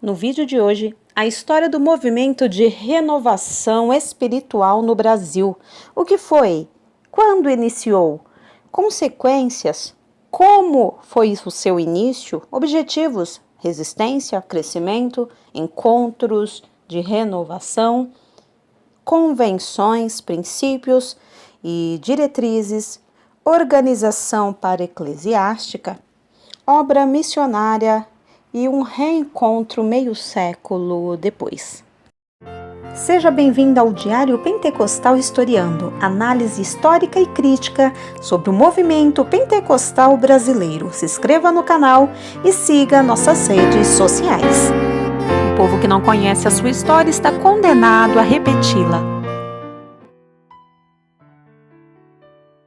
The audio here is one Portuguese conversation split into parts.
No vídeo de hoje, a história do movimento de renovação espiritual no Brasil. O que foi? Quando iniciou? Consequências? Como foi o seu início? Objetivos? Resistência, crescimento, encontros de renovação, convenções, princípios e diretrizes, organização para-eclesiástica, obra missionária e um reencontro meio século depois. Seja bem-vindo ao Diário Pentecostal Historiando, análise histórica e crítica sobre o movimento pentecostal brasileiro. Se inscreva no canal e siga nossas redes sociais. O povo que não conhece a sua história está condenado a repeti-la.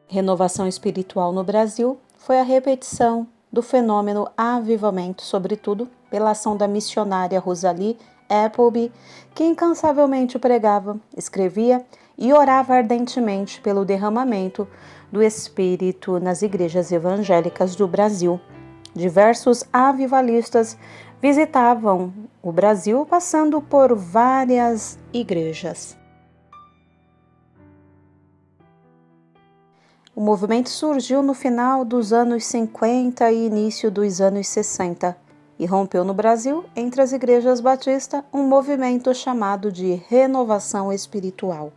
Renovação espiritual no Brasil foi a repetição do fenômeno avivamento, sobretudo pela ação da missionária Rosalie Appleby, que incansavelmente pregava, escrevia e orava ardentemente pelo derramamento do Espírito nas igrejas evangélicas do Brasil. Diversos avivalistas visitavam o Brasil, passando por várias igrejas. O movimento surgiu no final dos anos 50 e início dos anos 60 e rompeu no Brasil, entre as igrejas batistas, um movimento chamado de renovação espiritual.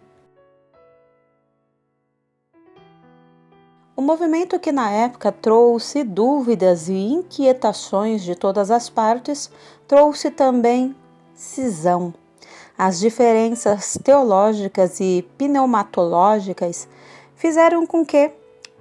O movimento que na época trouxe dúvidas e inquietações de todas as partes, trouxe também cisão. As diferenças teológicas e pneumatológicas fizeram com que,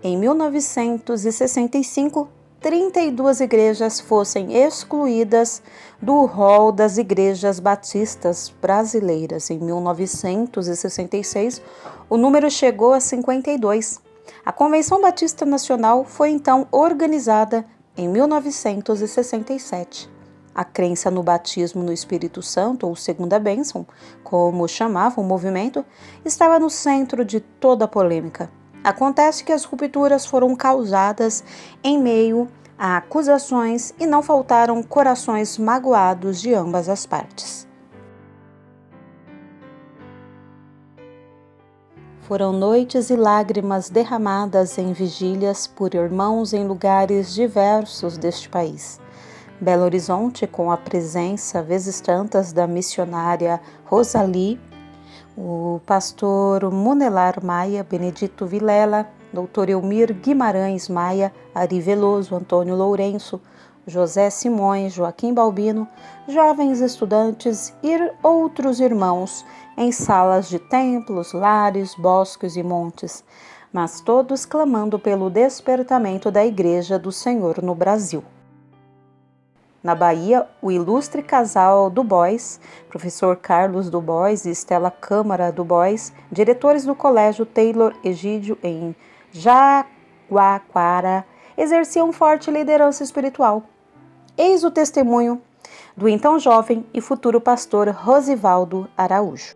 em 1965, 32 igrejas fossem excluídas do rol das igrejas batistas brasileiras. Em 1966, o número chegou a 52. A Convenção Batista Nacional foi então organizada em 1967. A crença no batismo no Espírito Santo, ou segunda bênção, como chamava o movimento, estava no centro de toda a polêmica. Acontece que as rupturas foram causadas em meio a acusações e não faltaram corações magoados de ambas as partes. Foram noites e lágrimas derramadas em vigílias por irmãos em lugares diversos deste país. Belo Horizonte, com a presença, vezes tantas, da missionária Rosalie, o pastor Munelar Maia, Benedito Vilela, Dr. Elmir Guimarães Maia, Ari Veloso, Antônio Lourenço, José Simões, Joaquim Balbino, jovens estudantes e outros irmãos em salas de templos, lares, bosques e montes, mas todos clamando pelo despertamento da Igreja do Senhor no Brasil. Na Bahia, o ilustre casal Dubois, professor Carlos Dubois e Estela Câmara Dubois, diretores do Colégio Taylor Egídio em Jaguaquara, exerciam forte liderança espiritual. Eis o testemunho do então jovem e futuro pastor Rosivaldo Araújo.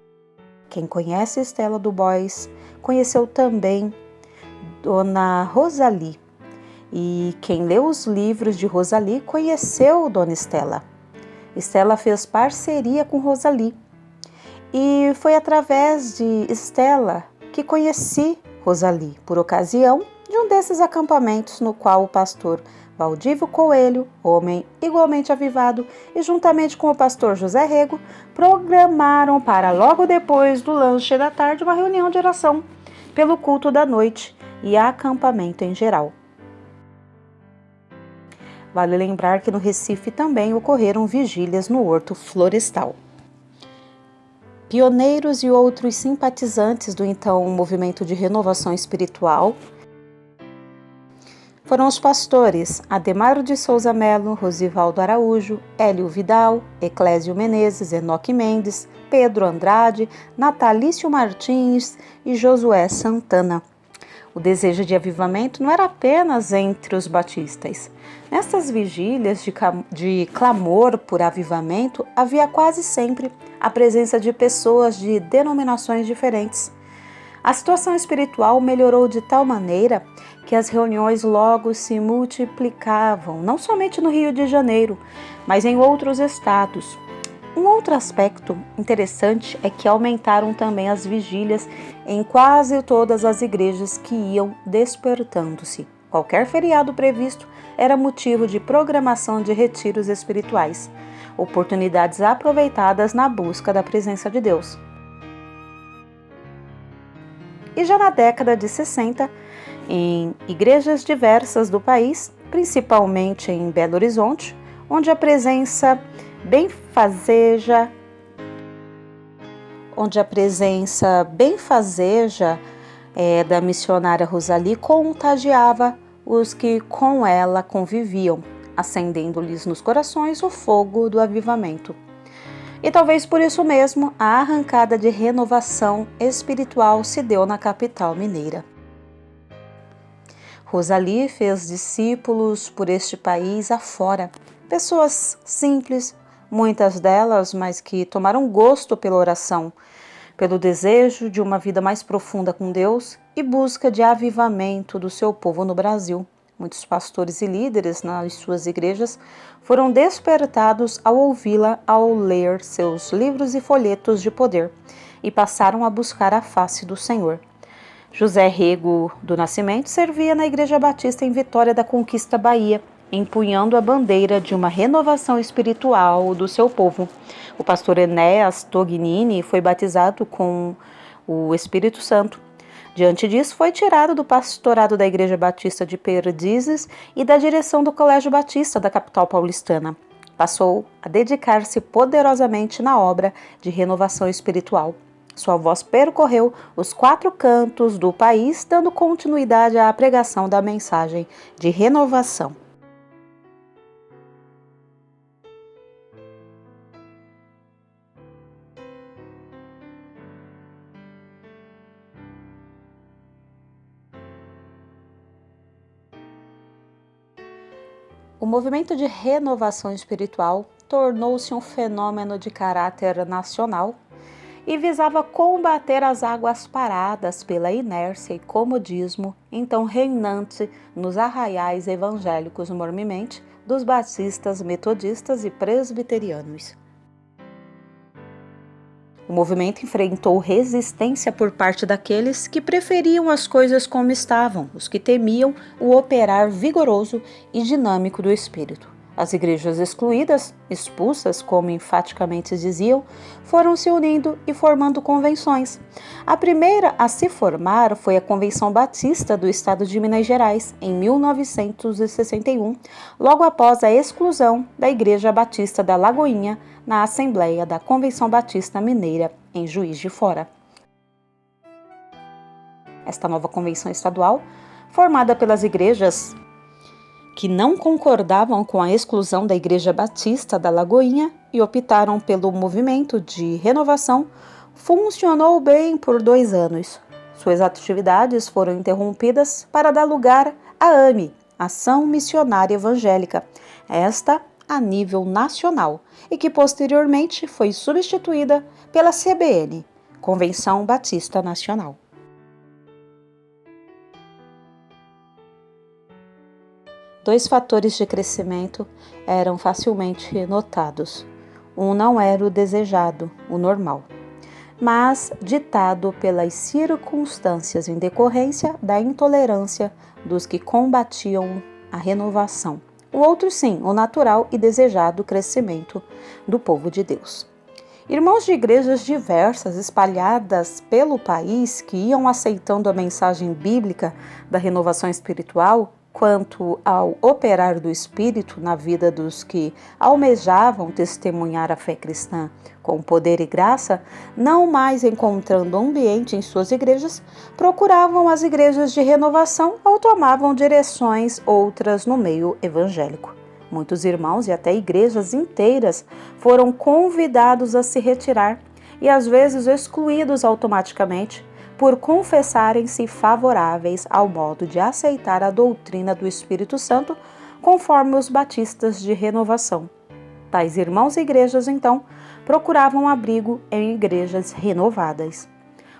Quem conhece Estela Dubois conheceu também Dona Rosalie. E quem leu os livros de Rosalie conheceu Dona Estela. Estela fez parceria com Rosalie. E foi através de Estela que conheci Rosalie, por ocasião de um desses acampamentos no qual o pastor Valdívio Coelho, homem igualmente avivado, e juntamente com o pastor José Rego, programaram para logo depois do lanche da tarde uma reunião de oração pelo culto da noite e acampamento em geral. Vale lembrar que no Recife também ocorreram vigílias no Horto Florestal. Pioneiros e outros simpatizantes do então movimento de renovação espiritual foram os pastores Ademar de Souza Melo, Rosivaldo Araújo, Hélio Vidal, Eclésio Menezes, Enoque Mendes, Pedro Andrade, Natalício Martins e Josué Santana. O desejo de avivamento não era apenas entre os batistas. Nestas vigílias de clamor por avivamento, havia quase sempre a presença de pessoas de denominações diferentes. A situação espiritual melhorou de tal maneira que as reuniões logo se multiplicavam, não somente no Rio de Janeiro, mas em outros estados. Um outro aspecto interessante é que aumentaram também as vigílias em quase todas as igrejas que iam despertando-se. Qualquer feriado previsto era motivo de programação de retiros espirituais, oportunidades aproveitadas na busca da presença de Deus. E já na década de 60, em igrejas diversas do país, principalmente em Belo Horizonte, onde a presença benfazeja da missionária Rosalie contagiava os que com ela conviviam, acendendo-lhes nos corações o fogo do avivamento. E talvez por isso mesmo a arrancada de renovação espiritual se deu na capital mineira. Rosalie fez discípulos por este país afora, pessoas simples, muitas delas, mas que tomaram gosto pela oração, pelo desejo de uma vida mais profunda com Deus e busca de avivamento do seu povo no Brasil. Muitos pastores e líderes nas suas igrejas foram despertados ao ouvi-la, ao ler seus livros e folhetos de poder, e passaram a buscar a face do Senhor. José Rego do Nascimento servia na Igreja Batista em Vitória da Conquista, Bahia, empunhando a bandeira de uma renovação espiritual do seu povo. O pastor Enéas Tognini foi batizado com o Espírito Santo. Diante disso, foi tirado do pastorado da Igreja Batista de Perdizes e da direção do Colégio Batista da capital paulistana. Passou a dedicar-se poderosamente na obra de renovação espiritual. Sua voz percorreu os 4 cantos do país, dando continuidade à pregação da mensagem de renovação. O movimento de renovação espiritual tornou-se um fenômeno de caráter nacional e visava combater as águas paradas pela inércia e comodismo então reinante nos arraiais evangélicos mormente dos batistas, metodistas e presbiterianos. O movimento enfrentou resistência por parte daqueles que preferiam as coisas como estavam, os que temiam o operar vigoroso e dinâmico do Espírito. As igrejas excluídas, expulsas, como enfaticamente diziam, foram se unindo e formando convenções. A primeira a se formar foi a Convenção Batista do Estado de Minas Gerais, em 1961, logo após a exclusão da Igreja Batista da Lagoinha na Assembleia da Convenção Batista Mineira, em Juiz de Fora. Esta nova convenção estadual, formada pelas igrejas que não concordavam com a exclusão da Igreja Batista da Lagoinha e optaram pelo movimento de renovação, funcionou bem por 2 anos. Suas atividades foram interrompidas para dar lugar à AME, Ação Missionária Evangélica, esta a nível nacional, e que posteriormente foi substituída pela CBN, Convenção Batista Nacional. Dois fatores de crescimento eram facilmente notados. Um não era o desejado, o normal, mas ditado pelas circunstâncias em decorrência da intolerância dos que combatiam a renovação. O outro, sim, o natural e desejado crescimento do povo de Deus. Irmãos de igrejas diversas espalhadas pelo país que iam aceitando a mensagem bíblica da renovação espiritual, quanto ao operar do Espírito na vida dos que almejavam testemunhar a fé cristã com poder e graça, não mais encontrando ambiente em suas igrejas, procuravam as igrejas de renovação ou tomavam direções outras no meio evangélico. Muitos irmãos e até igrejas inteiras foram convidados a se retirar e às vezes excluídos automaticamente, por confessarem-se favoráveis ao modo de aceitar a doutrina do Espírito Santo, conforme os batistas de renovação. Tais irmãos e igrejas, então, procuravam abrigo em igrejas renovadas.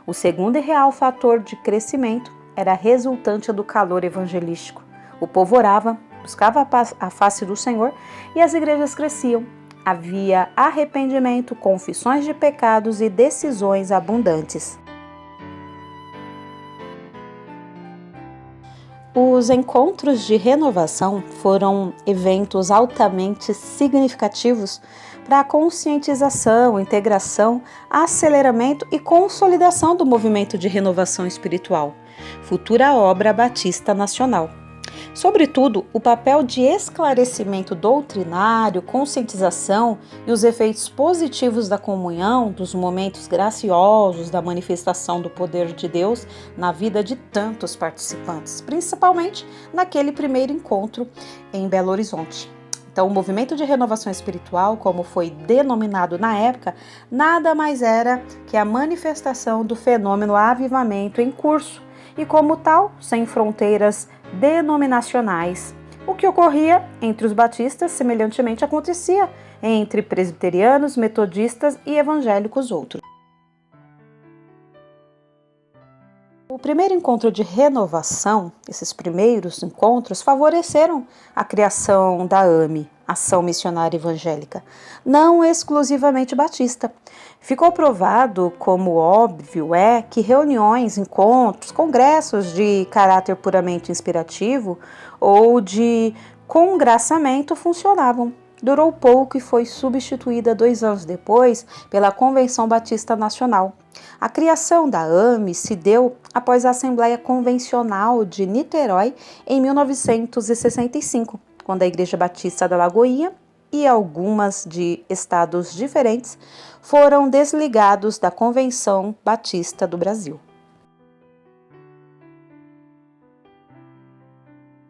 O segundo e real fator de crescimento era resultante do calor evangelístico. O povo orava, buscava a face do Senhor e as igrejas cresciam. havia arrependimento, confissões de pecados e decisões abundantes. Os encontros de renovação foram eventos altamente significativos para a conscientização, integração, aceleramento e consolidação do movimento de renovação espiritual, futura obra batista nacional. Sobretudo, o papel de esclarecimento doutrinário, conscientização e os efeitos positivos da comunhão, dos momentos graciosos da manifestação do poder de Deus na vida de tantos participantes, principalmente naquele primeiro encontro em Belo Horizonte. Então, o movimento de renovação espiritual, como foi denominado na época, nada mais era que a manifestação do fenômeno avivamento em curso e, como tal, sem fronteiras denominacionais. O que ocorria entre os batistas, semelhantemente acontecia entre presbiterianos, metodistas e evangélicos outros. O primeiro encontro de renovação, esses primeiros encontros, favoreceram a criação da AME, Ação Missionária Evangélica, não exclusivamente batista. Ficou provado, como óbvio que reuniões, encontros, congressos de caráter puramente inspirativo ou de congraçamento funcionavam. Durou pouco e foi substituída 2 anos depois pela Convenção Batista Nacional. A criação da AME se deu após a Assembleia Convencional de Niterói em 1965, quando a Igreja Batista da Lagoinha e algumas de estados diferentes foram desligados da Convenção Batista do Brasil.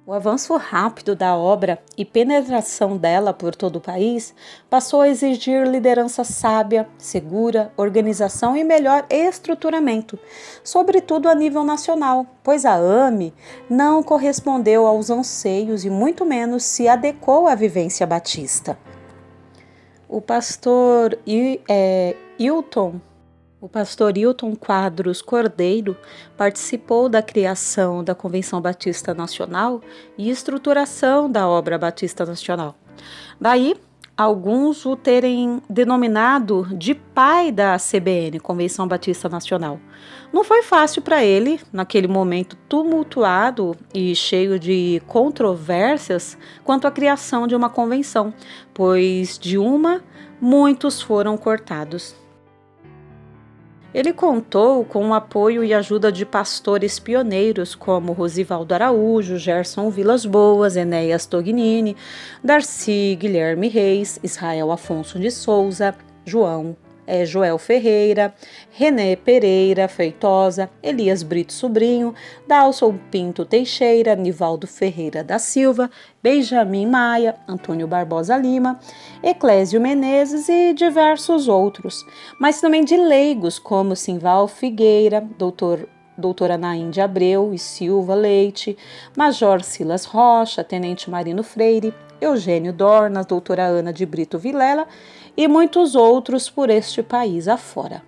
O avanço rápido da obra e penetração dela por todo o país passou a exigir liderança sábia, segura, organização e melhor estruturamento, sobretudo a nível nacional, pois a AME não correspondeu aos anseios e muito menos se adequou à vivência batista. O pastor Hilton Quadros Cordeiro participou da criação da Convenção Batista Nacional e estruturação da obra Batista Nacional. Daí, alguns o terem denominado de pai da CBN, Convenção Batista Nacional. Não foi fácil para ele, naquele momento tumultuado e cheio de controvérsias, quanto à criação de uma convenção, pois de uma, muitos foram cortados. Ele contou com o apoio e ajuda de pastores pioneiros como Rosivaldo Araújo, Gerson Vilas Boas, Enéas Tognini, Darcy Guilherme Reis, Israel Afonso de Souza, Joel Ferreira, René Pereira Feitosa, Elias Brito Sobrinho, Dalson Pinto Teixeira, Nivaldo Ferreira da Silva, Benjamin Maia, Antônio Barbosa Lima, Eclésio Menezes e diversos outros, mas também de leigos como Simval Figueira, doutora Naim de Abreu e Silva Leite, Major Silas Rocha, Tenente Marino Freire, Eugênio Dornas, doutora Ana de Brito Vilela e muitos outros por este país afora.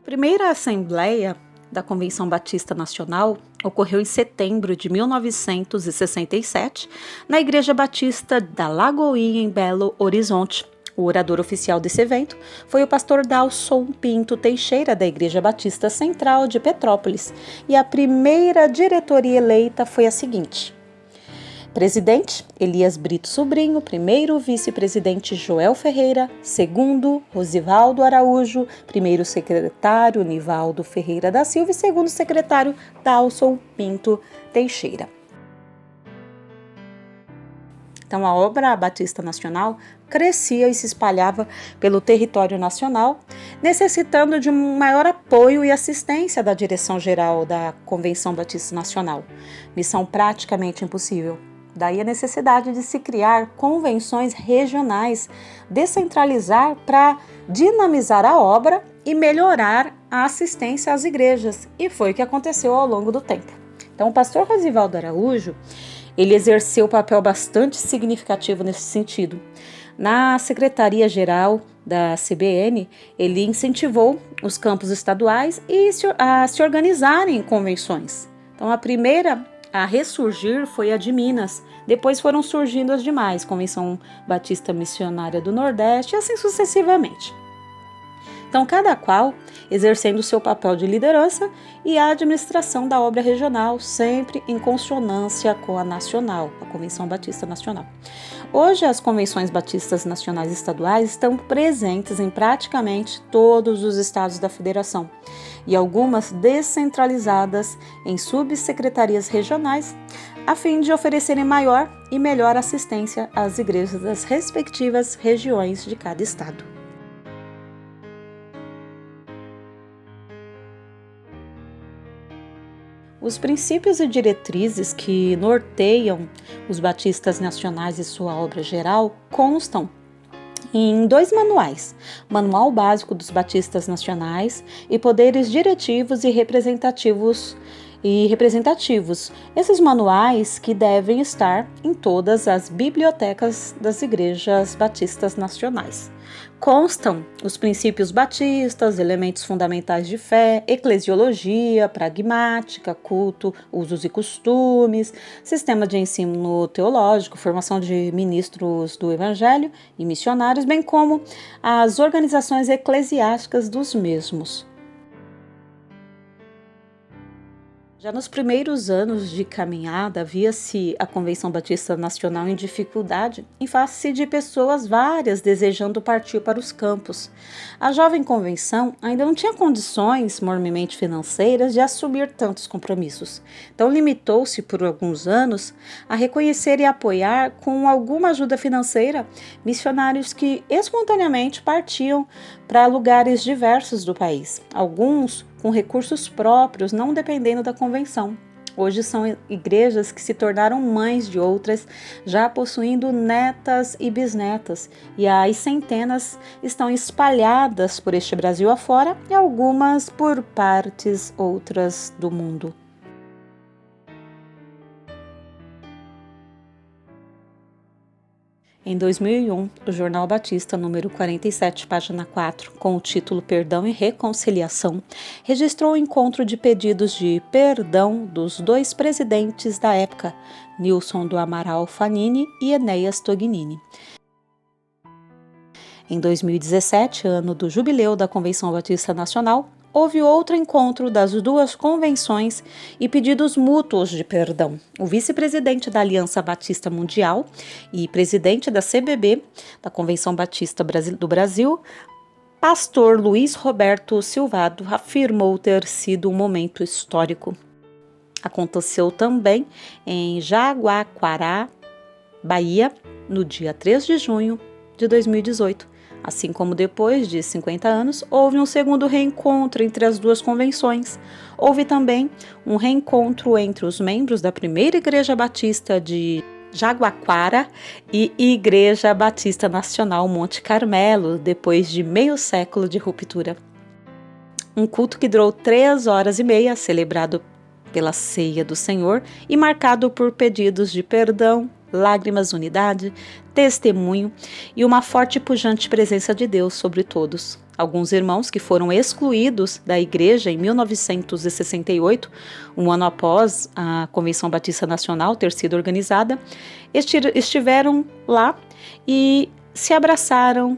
A primeira Assembleia da Convenção Batista Nacional ocorreu em setembro de 1967, na Igreja Batista da Lagoinha, em Belo Horizonte. O orador oficial desse evento foi o pastor Dalson Pinto Teixeira, da Igreja Batista Central de Petrópolis, e a primeira diretoria eleita foi a seguinte: presidente, Elias Brito Sobrinho. Primeiro vice-presidente, Joel Ferreira. Segundo, Rosivaldo Araújo. Primeiro secretário, Nivaldo Ferreira da Silva. E segundo secretário, Dalson Pinto Teixeira. Então, a obra Batista Nacional crescia e se espalhava pelo território nacional, necessitando de um maior apoio e assistência da direção-geral da Convenção Batista Nacional. Missão praticamente impossível. Daí a necessidade de se criar convenções regionais, descentralizar para dinamizar a obra e melhorar a assistência às igrejas. E foi o que aconteceu ao longo do tempo. Então, o pastor Rosivaldo Araújo, ele exerceu um papel bastante significativo nesse sentido. Na Secretaria-Geral da CBN, ele incentivou os campos estaduais a se organizarem em convenções. Então, a primeira a ressurgir foi a de Minas. Depois foram surgindo as demais, Convenção Batista Missionária do Nordeste e assim sucessivamente. Então, cada qual exercendo seu papel de liderança e a administração da obra regional, sempre em consonância com a nacional, a Convenção Batista Nacional. Hoje, as convenções batistas nacionais e estaduais estão presentes em praticamente todos os estados da federação e algumas descentralizadas em subsecretarias regionais, a fim de oferecerem maior e melhor assistência às igrejas das respectivas regiões de cada estado. Os princípios e diretrizes que norteiam os batistas nacionais e sua obra geral constam em 2 manuais: Manual Básico dos Batistas Nacionais e Poderes Diretivos e Representativos. Esses manuais que devem estar em todas as bibliotecas das igrejas batistas nacionais. Constam os princípios batistas, elementos fundamentais de fé, eclesiologia, pragmática, culto, usos e costumes, sistema de ensino teológico, formação de ministros do evangelho e missionários, bem como as organizações eclesiásticas dos mesmos. Já nos primeiros anos de caminhada, via-se a Convenção Batista Nacional em dificuldade em face de pessoas várias desejando partir para os campos. A jovem convenção ainda não tinha condições, mormente financeiras, de assumir tantos compromissos. Então, limitou-se por alguns anos a reconhecer e apoiar, com alguma ajuda financeira, missionários que espontaneamente partiam para lugares diversos do país. Alguns com recursos próprios, não dependendo da convenção. Hoje são igrejas que se tornaram mães de outras, já possuindo netas e bisnetas, e as centenas estão espalhadas por este Brasil afora e algumas por partes outras do mundo. Em 2001, o Jornal Batista, número 47, página 4, com o título Perdão e Reconciliação, registrou o encontro de pedidos de perdão dos 2 presidentes da época, Nilson do Amaral Fanini e Enéas Tognini. Em 2017, ano do jubileu da Convenção Batista Nacional, houve outro encontro das 2 convenções e pedidos mútuos de perdão. O vice-presidente da Aliança Batista Mundial e presidente da CBB, da Convenção Batista do Brasil, pastor Luiz Roberto Silvado, afirmou ter sido um momento histórico. Aconteceu também em Jaguaquará, Bahia, no dia 3 de junho de 2018. Assim como depois de 50 anos, houve um segundo reencontro entre as 2 convenções. Houve também um reencontro entre os membros da primeira Igreja Batista de Jaguaquara e Igreja Batista Nacional Monte Carmelo, depois de meio século de ruptura. Um culto que durou 3 horas e meia, celebrado pela ceia do Senhor e marcado por pedidos de perdão, lágrimas, unidade, testemunho e uma forte e pujante presença de Deus sobre todos. Alguns irmãos que foram excluídos da igreja em 1968, um ano após a Convenção Batista Nacional ter sido organizada, estiveram lá e se abraçaram,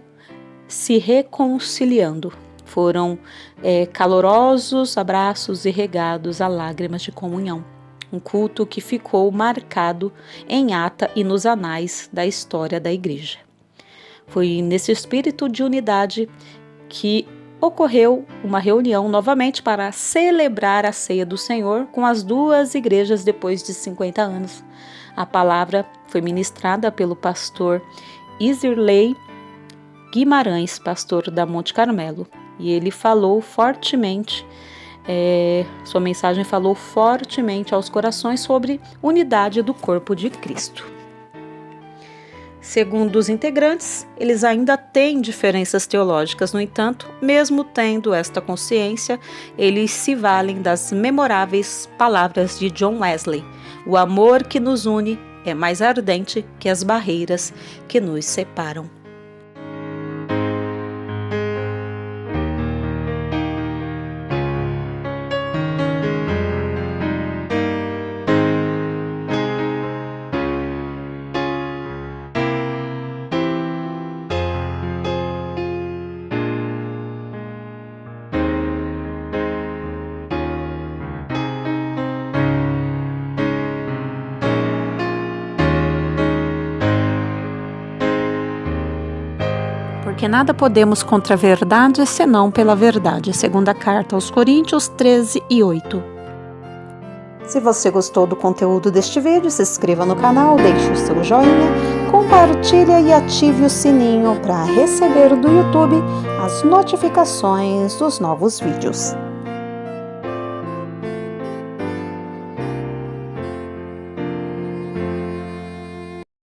se reconciliando. Foram calorosos abraços e regados a lágrimas de comunhão. Um culto que ficou marcado em ata e nos anais da história da igreja. Foi nesse espírito de unidade que ocorreu uma reunião novamente para celebrar a ceia do Senhor com as 2 igrejas depois de 50 anos. A palavra foi ministrada pelo pastor Isirley Guimarães, pastor da Monte Carmelo, e ele falou fortemente. Sua mensagem falou fortemente aos corações sobre unidade do corpo de Cristo. Segundo os integrantes, eles ainda têm diferenças teológicas, no entanto, mesmo tendo esta consciência, eles se valem das memoráveis palavras de John Wesley: o amor que nos une é mais ardente que as barreiras que nos separam. porque nada podemos contra a verdade, senão pela verdade. Segunda carta aos Coríntios 13:8. Se você gostou do conteúdo deste vídeo, se inscreva no canal, deixe o seu joinha, compartilhe e ative o sininho para receber do YouTube as notificações dos novos vídeos.